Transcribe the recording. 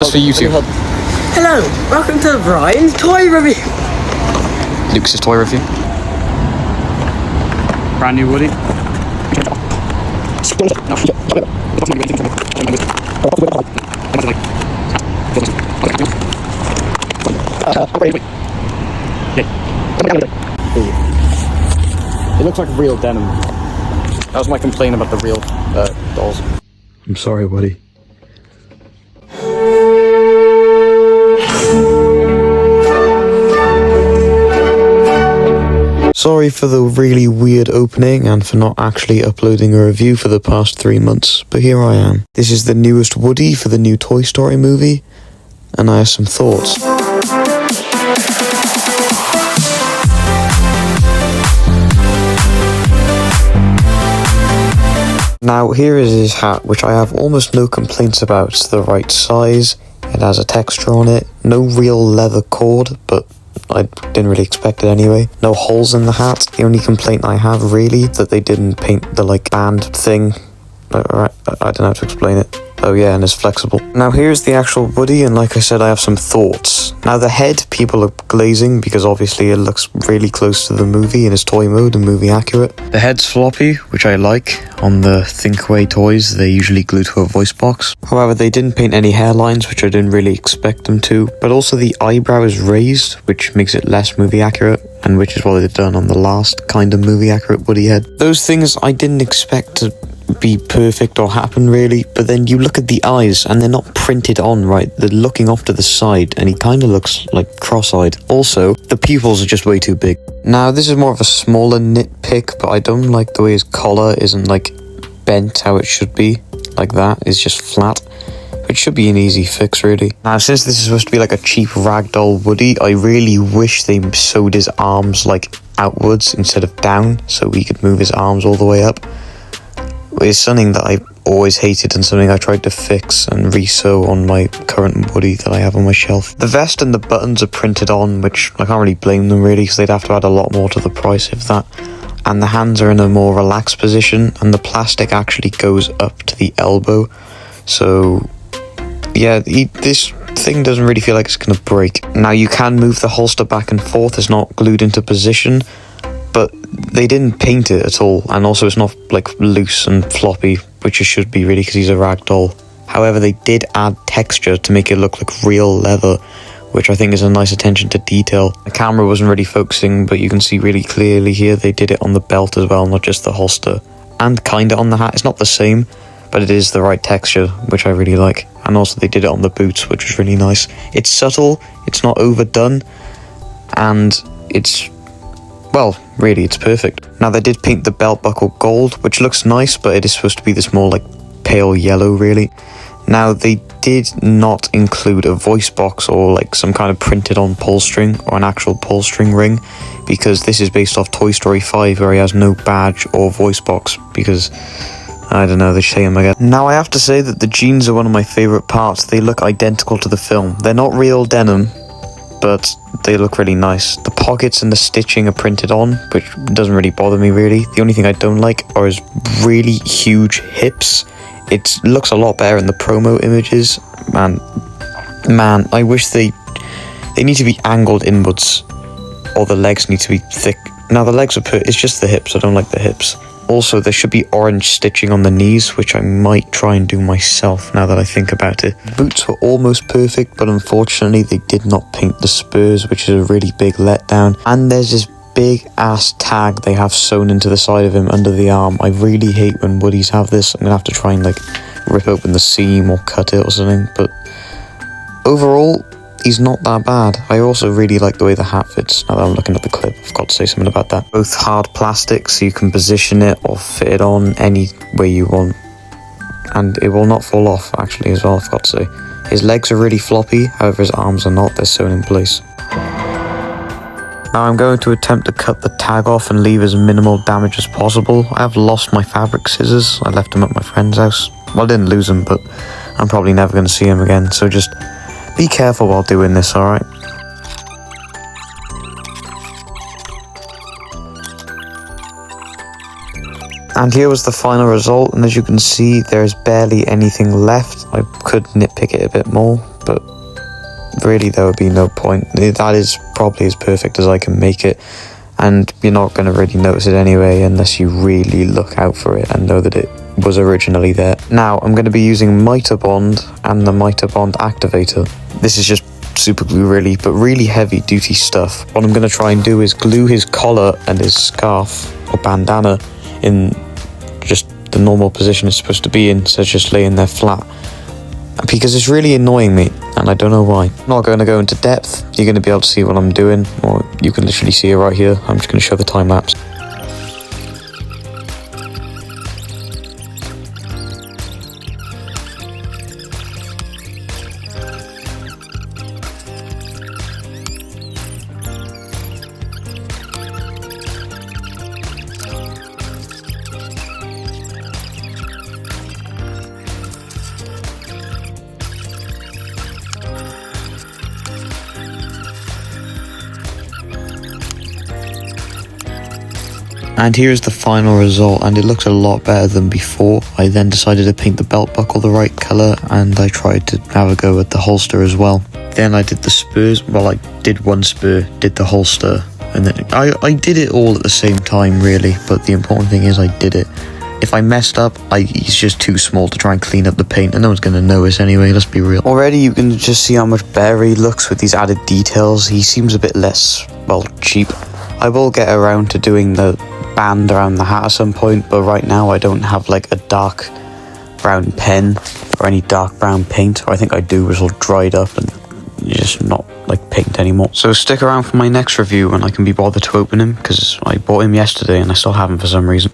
It's for YouTube. Hello, welcome to Ryan's Toy Review. Lucas's toy review. Brand new Woody. It looks like real denim. That was my complaint about the real dolls. I'm sorry, Woody. Sorry for the really weird opening and for not actually uploading a review for the past 3 months, but here I am. This is the newest Woody for the new Toy Story movie, and I have some thoughts. Now, here is his hat, which I have almost no complaints about. It's the right size, it has a texture on it, no real leather cord, but I didn't really expect it anyway. No holes in the hat. The only complaint I have, really, that they didn't paint the, band thing. I don't know how to explain it. Oh yeah, and it's flexible. Now here's the actual Woody, and like I said, I have some thoughts. Now the head, people are glazing because obviously it looks really close to the movie and is toy mode and movie accurate. The head's floppy, which I like. On the Thinkway toys, they usually glue to a voice box. However, they didn't paint any hairlines, which I didn't really expect them to. But also the eyebrow is raised, which makes it less movie accurate, and which is what they've done on the last kind of movie accurate Woody head. Those things I didn't expect to be perfect or happen really, but then you look at the eyes and they're not printed on right. They're looking off to the side and he kind of looks like cross-eyed. Also, the pupils are just way too big. Now this is more of a smaller nitpick, but I don't like the way his collar isn't bent how it should be. Like that, it's just flat. It should be an easy fix really. Now since this is supposed to be like a cheap ragdoll Woody, I really wish they sewed his arms outwards instead of down, so he could move his arms all the way up. It's something that I always hated and something I tried to fix and re-sew on my current Woody that I have on my shelf. The vest and the buttons are printed on, which I can't really blame them really, because they'd have to add a lot more to the price of that. And the hands are in a more relaxed position, and the plastic actually goes up to the elbow. So yeah, this thing doesn't really feel like it's gonna break. Now you can move the holster back and forth, it's not glued into position, but they didn't paint it at all, and also it's not loose and floppy, which it should be really because he's a rag doll. However, they did add texture to make it look like real leather, which I think is a nice attention to detail. The camera wasn't really focusing, but you can see really clearly here they did it on the belt as well, not just the holster, and kinda on the hat. It's not the same, but it is the right texture, which I really like. And also they did it on the boots, which was really nice. It's subtle, it's not overdone, and it's, well, really, it's perfect. Now, they did paint the belt buckle gold, which looks nice, but it is supposed to be this more pale yellow, really. Now, they did not include a voice box or some kind of printed on pull string or an actual pull string ring, because this is based off Toy Story 5, where he has no badge or voice box, because I don't know, they shame, I guess. Now, I have to say that the jeans are one of my favourite parts. They look identical to the film. They're not real denim, but they look really nice. The pockets and the stitching are printed on, which doesn't really bother me really. The only thing I don't like are his really huge hips. It looks a lot better in the promo images. Man, I wish they need to be angled inwards, or the legs need to be thick. Now the legs are it's just the hips, I don't like the hips. Also, there should be orange stitching on the knees, which I might try and do myself now that I think about it. Boots were almost perfect, but unfortunately they did not paint the spurs, which is a really big letdown. And there's this big ass tag they have sewn into the side of him under the arm. I really hate when Woodies have this. I'm gonna have to try and rip open the seam or cut it or something, but overall, he's not that bad. I also really like the way the hat fits. Now that I'm looking at the clip, I've got to say something about that. Both hard plastic, so you can position it or fit it on any way you want. And it will not fall off, actually, as well, I've got to say. His legs are really floppy, however his arms are not, they're sewn in place. Now I'm going to attempt to cut the tag off and leave as minimal damage as possible. I have lost my fabric scissors. I left them at my friend's house. Well, I didn't lose them, but I'm probably never going to see him again, so just be careful while doing this, alright? And here was the final result, and as you can see, there's barely anything left. I could nitpick it a bit more, but really there would be no point. That is probably as perfect as I can make it, and you're not going to really notice it anyway unless you really look out for it and know that it was originally there. Now, I'm going to be using Mitre Bond and the Mitre Bond activator. This is just super glue really, but really heavy duty stuff. What I'm going to try and do is glue his collar and his scarf or bandana in just the normal position it's supposed to be in, so it's just laying there flat. Because it's really annoying me, and I don't know why. I'm not going to go into depth. You're going to be able to see what I'm doing, or you can literally see it right here. I'm just going to show the time lapse. And here's the final result, and it looks a lot better than before. I then decided to paint the belt buckle the right colour, and I tried to have a go at the holster as well. Then I did the spurs. Well, I did one spur, did the holster, and then I did it all at the same time really, but the important thing is I did it. If I messed up, he's just too small to try and clean up the paint, and no one's going to notice anyway, let's be real. Already you can just see how much better he looks with these added details. He seems a bit less, well, cheap. I will get around to doing the band around the hat at some point, but right now I don't have like a dark brown pen or any dark brown paint, or I think I do, it's all dried up and just not like paint anymore. So stick around for my next review when I can be bothered to open him, because I bought him yesterday and I still haven't for some reason.